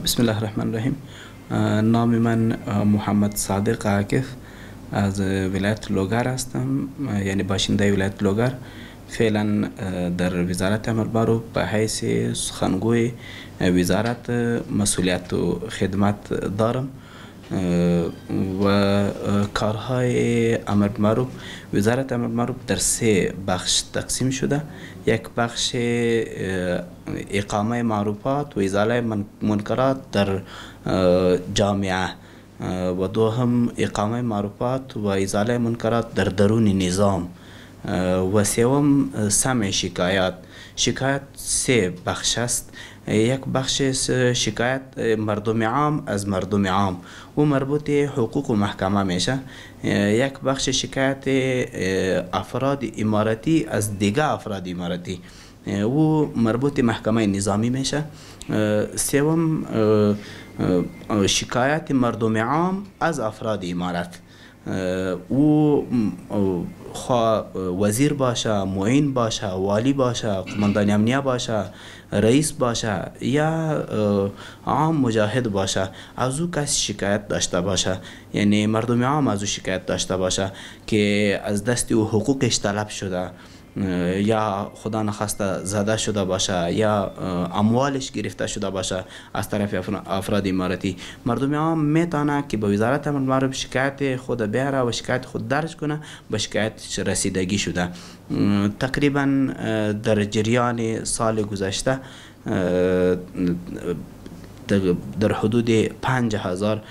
بسم الله الرحمن الرحیم. نام من محمد صادق عاکف از ولایت لوگر هستم، یعنی باشنده ولایت لوگر. فعلا در وزارت امر معروف به حیث سخنگوی وزارت مسئولیت و خدمت دارم و کارهای امر معروف وزارت امر معروف در 3 بخش تقسیم شده. یک بخش اقامه معروفات و ازاله منکرات در جامعه و دوم اقامه معروفات و ازاله منکرات در درون نظام و سوم سمع شکایات. شکایت 3 بخش است. یک بخش شکایت مردم عام از مردم عام و مربوط حقوق و محکمه میشه. یک بخش شکایت افراد امارتی از دیگه افراد امارتی و مربوط محکمه نظامی میشه. سوم شکایت مردم عام از افراد امارت، او وزیر باشه، معین باشه، والی باشه، قماندان امنیه باشه، رئیس باشه یا عام مجاهد باشه، از او کسی شکایت داشته باشه، یعنی مردم عام از او شکایت داشته باشه که از دست او حقوقش طلب شده یا خدا نخواسته زده شده باشه یا اموالش گرفته شده باشه از طرف افراد امارتی، مردم عام میتونه که به وزارت امر معروف شکایت خود بیاره و شکایت خود درج کنه، به شکایت رسیدگی شده. تقریبا در جریان سال گذشته در حدود 5000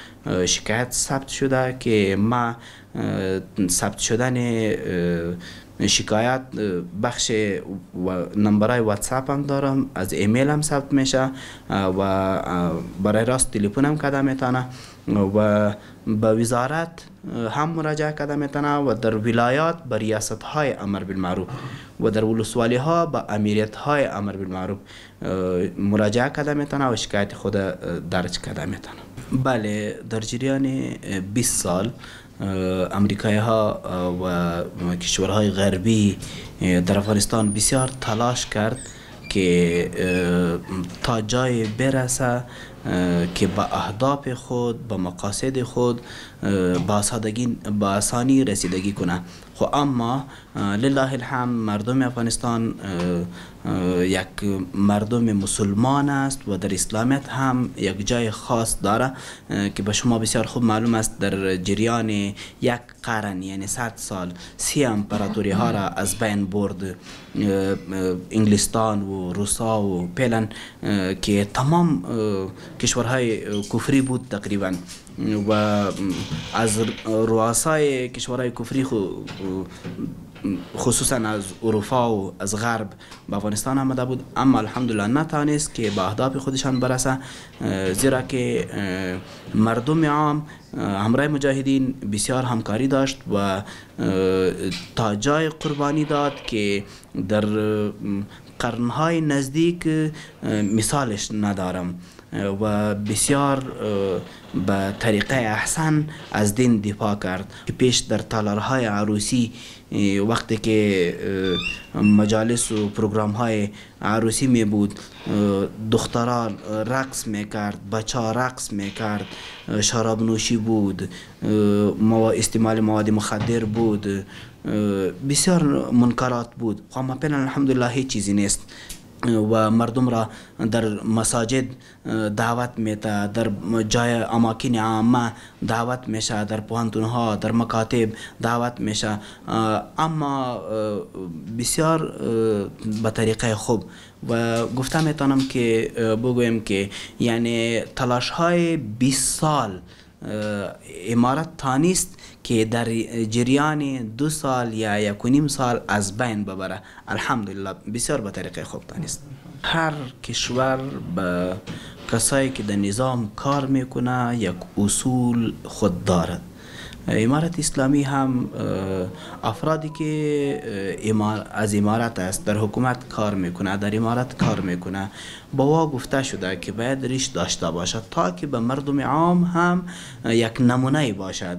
شکایت ثبت شده که ما ثبت شدن شکایت بخش نمبرای واتساپ هم دارم، از ایمیل هم ثبت میشه و برای راست تلفن هم کده میتونه و به وزارت هم مراجعه کده میتونه و در ولایات به ریاست های امر بالمعروف و در ولسوالی ها به امیریت های امر بالمعروف مراجعه کده میتونه و شکایت خود درج کده میتونه. بله، در جریان 20 سال امریکایی ها و کشورهای غربی در افغانستان بسیار تلاش کرد که تا جای برسه که به اهداف خود، به مقاصد خود با آسانی رسیدگی کنه. خو اما لله الحمد مردم افغانستان یک مردم مسلمان است و در اسلامیت هم یک جای خاص داره که به شما بسیار خوب معلوم است. در جریان یک قرن یعنی 100 سال 3 امپراتوری ها را از بین برد انگلستان و روسا و پلن که تمام کشورهای کفری بود تقریبا و از رؤسای کشورهای کفری خصوصا از اروپا و از غرب به افغانستان آمده بود، اما الحمدلله نتانست که به اهداف خودشان برسه، زیرا که مردم عام همراه مجاهدین بسیار همکاری داشت و تا جای قربانی داد که در قرنهای نزدیک مثالش ندارم و بسیار به طریقه احسن از دین دفاع کرد. پیش در تالارهای عروسی وقتی که مجالس و پروگرام های عروسی می بود، دختران رقص می کرد، بچه ها رقص می کرد، شراب نوشی بود، استعمال مواد مخدر بود، بسیار منکرات بود. اما پنهان الحمدلله هیچ چیزی نیست و مردم را در مساجد دعوت میده، در جای اماکن عامه دعوت میشه، در پوهنتون ها، در مکاتب دعوت میشه، اما بسیار به طریقه خوب. و گفته میتونم که بگویم که یعنی تلاش های 20 سال امارت تانیست که در جریان 2 سال یا 1.5 سال از بین ببره. الحمدلله بسیار به طریقه خوب تانیست. هر کشور به کسایی که در نظام کار میکنه یک اصول خود دارد. امارت اسلامی هم افرادی که از امارت است، در حکومت کار میکنه، در امارت کار میکنه، با وا گفته شده که باید ریش داشته باشد تا که به مردم عام هم یک نمونه باشد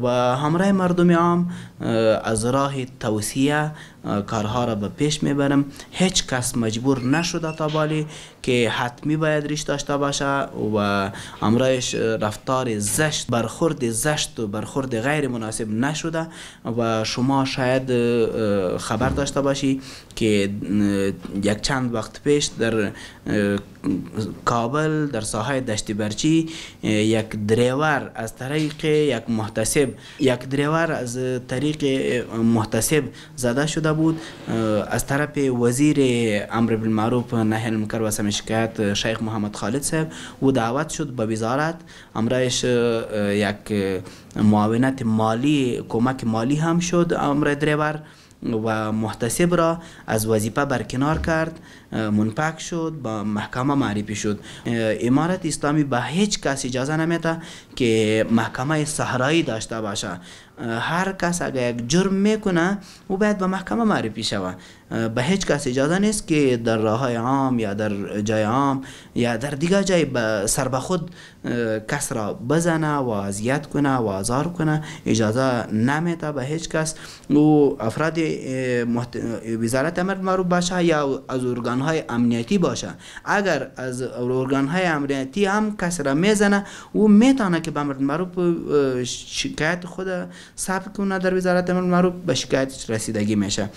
و همراه مردم عام از راه توصیه کارها را به پیش میبرم. هیچ کس مجبور نشده تا بالی که حتمی باید ریش داشته باشه و همراهش رفتار زشت، برخورد زشت و برخورد غیر مناسب نشده. و شما شاید خبر داشته باشی که یک چند وقت پیش در کابل در ساحه دشت برچی یک دریور از طریق یک محتسب زده شده بود از طرف وزیر امر بالمعروف نهی عن المنکر و سمع شکایت شیخ محمد خالد صاحب و دعوت شد به وزارت. امرش یک معاونت مالی، کمک مالی هم شد امر دریور و محتسب را از وظیفه برکنار کرد منفک شد، با محکمه معرفی شد. امارت اسلامی به هیچ کس اجازه نمیده که محکمه صحرایی داشته باشه. هر کس اگر یک جرم میکنه او باید به محکمه معرفی شود. به هیچ کس اجازه نیست که در راههای عام یا در جای عام یا در دیگر جای سر به خود کس را بزنه و اذیت کنه و آزار کنه. اجازه نمیده به هیچ کس. او افراد وزارت امر معروف باشه یا از ارگانهای امنیتی باشه، اگر از ارگانهای امنیتی هم کس را میزنه او میتونه که به امر معروف شکایت خود ثبت کنه در وزارت امر معروف، به شکایت رسیدگی میشه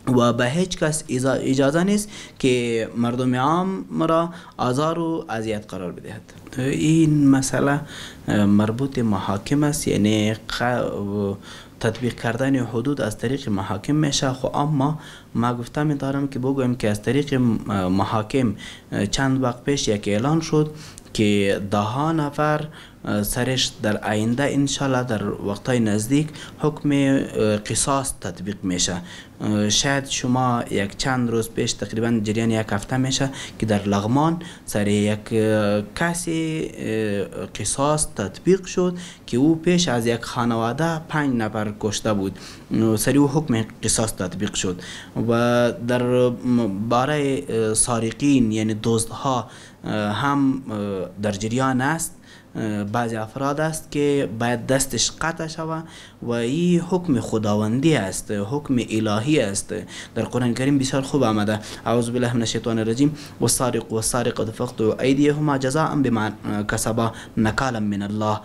و به هیچ کس اجازه نیست که مردم عام را آزار و اذیت قرار بدهد. این مسئله مربوط محاکم است، یعنی تطبیق کردن حدود از طریق محاکم میشه. خب اما ما گفته می‌دارم که بگویم که از طریق محاکم چند وقت پیش یک اعلان شد که 10 نفر سرش در آینده انشالله در وقتهای نزدیک حکم قصاص تطبیق میشه. شاید شما یک چند روز پیش تقریبا جریان یک هفته میشه که در لغمان سر یک کسی قصاص تطبیق شد که او پیش از یک خانواده 5 نفر کشته بود، سر او حکم قصاص تطبیق شد. و در باره سارقین یعنی دزدها هم در جریان است. بعضی افراد است که باید دستش قطع شود و این حکم خداوندی است، حکم الهی است. در قرآن کریم بسیار خوب آمده: اعوذ بالله من الشیطان الرجیم والسارق والسارقة فاقطعوا ایدیهما جزاء بما کسبا نکالا من الله.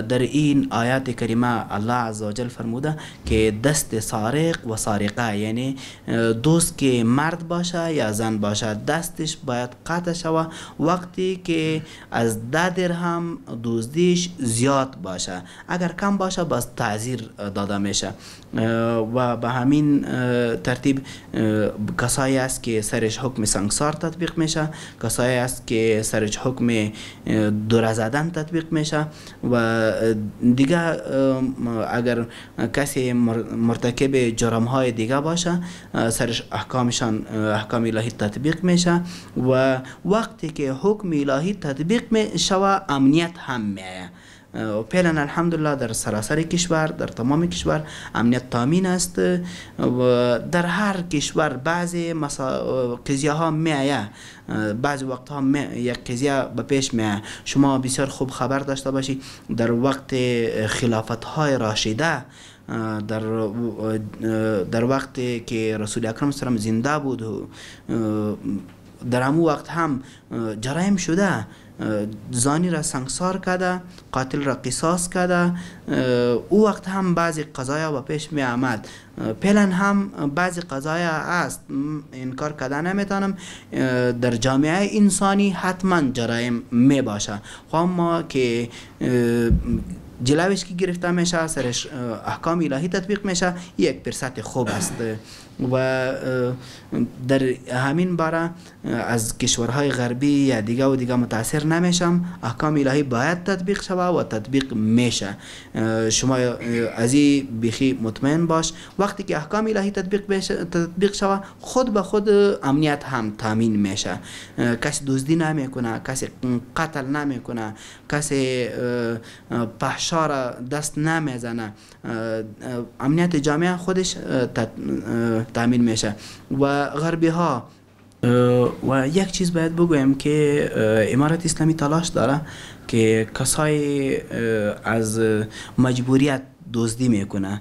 در این آیات کریمه الله عزوجل فرموده که دست سارق و سارقه یعنی دوست که مرد باشه یا زن باشه دستش باید قطع شود وقتی که از 10 درهم دزدیش زیاد باشه، اگر کم باشه باز تعزیر داده میشه. و به همین ترتیب کسایی است که سرش حکم سنگسار تطبیق میشه، کسایی است که سرش حکم دوره زدن تطبیق میشه و دیگه اگر کسی مرتکب جرم های دیگه باشه سرش احکام الهی تطبیق میشه. و وقتی که حکم الهی تطبیق میشه امنیت هم میایه. فعلا الحمدلله در سراسر کشور، در تمام کشور امنیت تامین است و در هر کشور بعضی قضیه ها میایه، بعضی وقت ها یک قضیه به پیش میایه. شما بسیار خوب خبر داشته باشی در وقت خلافت های راشده، در وقتی که رسول اکرم صلی الله علیه و زنده بود در همون وقت هم جرایم شده، زانی را سنگسار کرده، قاتل را قصاص کرده. او وقت هم بعضی قضایا به پیش می آمد. فعلا هم بعضی قضایا است، انکار کرده نمیتونم، در جامعه انسانی حتما جرایم می باشه. خب اما که جلوش که گرفته میشه سرش احکام الهی تطبیق میشه، یک فرصت خوب است. و در همین باره از کشورهای غربی یا دیگه و دیگه متاثر نمیشم. احکام الهی باید تطبیق شود و تطبیق میشه. شما از این بیخی مطمئن باش. وقتی که احکام الهی تطبیق شود خود به خود امنیت هم تامین میشه. کسی دزدی نمیکنه، کسی قتل نمیکنه، کسی فحشا را دست نمیزنه. امنیت جامعه خودش تامین میشه. و غربی ها و یک چیز باید بگویم که امارت اسلامی تلاش داره که کسای از مجبوریت دزدی میکنه،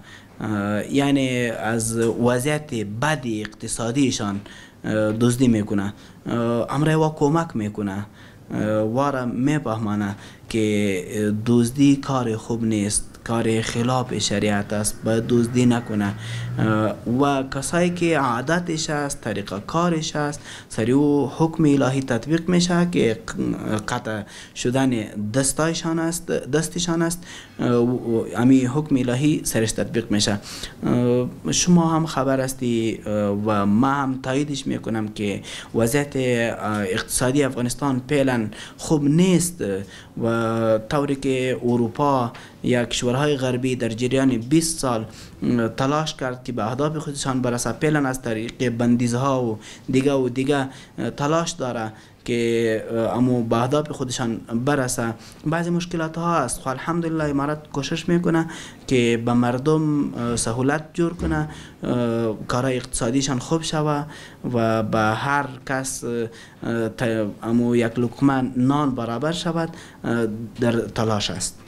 یعنی از وضعیت بد اقتصادیشان دزدی میکنه، امر و کمک میکنه، وارا میفهمانه که دزدی کار خوب نیست، کار خلاف شریعت است، باید دزدی نکنه. و کسایی که عادتش است، طریقه کارش است، سری او حکم الهی تطبیق میشه که قطع شدن دستشان است، امی حکم الهی سرش تطبیق میشه. شما هم خبر هستی و ما هم تاییدش میکنم که وضعیت اقتصادی افغانستان فعلا خوب نیست و طوری که اروپا یا کشور کشورهای غربی در جریان 20 سال تلاش کرد که به اهداف خودشان برسه، فعلا از طریق بندیزها و دیگه تلاش داره که امو به اهداف خودشان برسه. بعضی مشکلات ها هست، خب الحمدلله امارات کوشش میکنه که به مردم سهولت جور کنه، کارهای اقتصادیشان خوب شوه و به هر کس امو یک لقمه نان برابر شود، در تلاش است.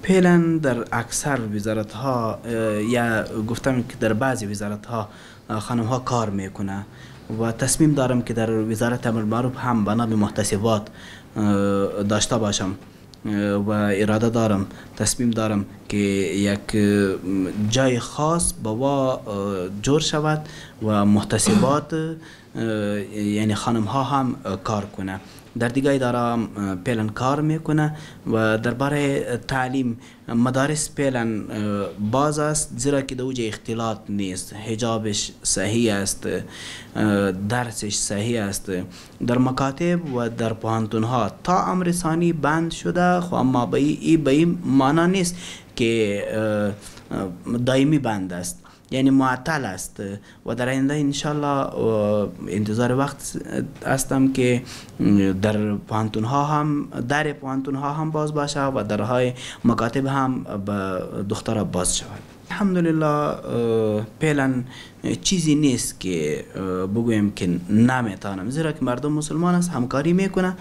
فعلا در اکثر وزارت ها یا گفتم که در بعضی وزارت ها خانم ها کار میکنه و تصمیم دارم که در وزارت امر معروف هم بنا به محتسبات داشته باشم و اراده دارم، تصمیم دارم که یک جای خاص با وا جور شود و محتسبات یعنی خانم ها هم کار کنه. در دیگه اداره فعلا کار میکنه و درباره تعلیم مدارس فعلا باز است، زیرا که در اوج اختلاط نیست، حجابش صحیح است، درسش صحیح است. در مکاتب و در پوهنتون ها تا امر ثانی بند شده، خو اما به این معنا نیست که دائمی بند است، یعنی معطل است و در آینده انشالله انتظار وقت هستم که در پوهنتون ها هم باز باشه و درهای مکاتب هم به دخترها باز شود. الحمدلله فعلا چیزی نیست که بگویم که نمیتونم، زیرا که مردم مسلمان است، همکاری میکنه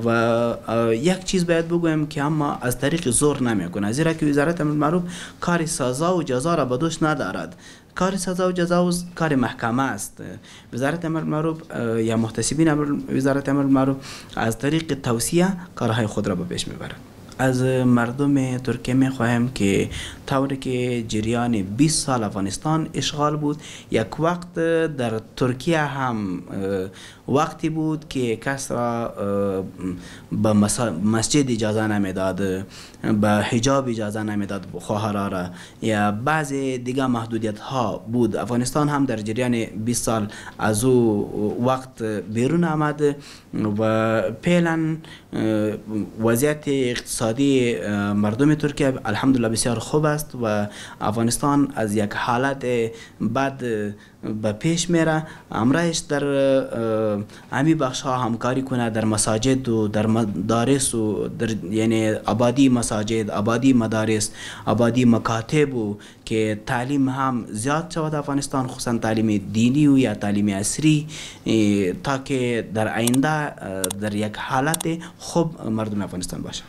و یک چیز باید بگویم که اما از طریق زور نمیکنه، زیرا که وزارت امر معروف کار سزا و جزا را به دوش ندارد. کار سزا و جزا کار محکمه است. وزارت امر معروف یا محتسبین وزارت امر معروف از طریق توصیه کارهای خود را به پیش میبرد. از مردم ترکیه می خواهیم که طوری که جریان 20 سال افغانستان اشغال بود، یک وقت در ترکیه هم وقتی بود که کس را به مسجد اجازه نمیداد، به حجاب اجازه نمیداد خواهرها را، یا بعض دیگه محدودیت ها بود. افغانستان هم در جریان 20 سال از او وقت بیرون آمد و فعلا وضعیت اقتصادی مردم ترکیه الحمدلله بسیار خوب است و افغانستان از یک حالت بد به پیش میره. امرایش در همی بخش ها همکاری کنه، در مساجد و در مدارس و در یعنی آبادی مساجد، آبادی مدارس، آبادی مکاتب و که تعلیم هم زیاد شود افغانستان، خصوصا تعلیم دینی و یا تعلیم عصری، تا که در آینده در یک حالت خوب مردم افغانستان باشه.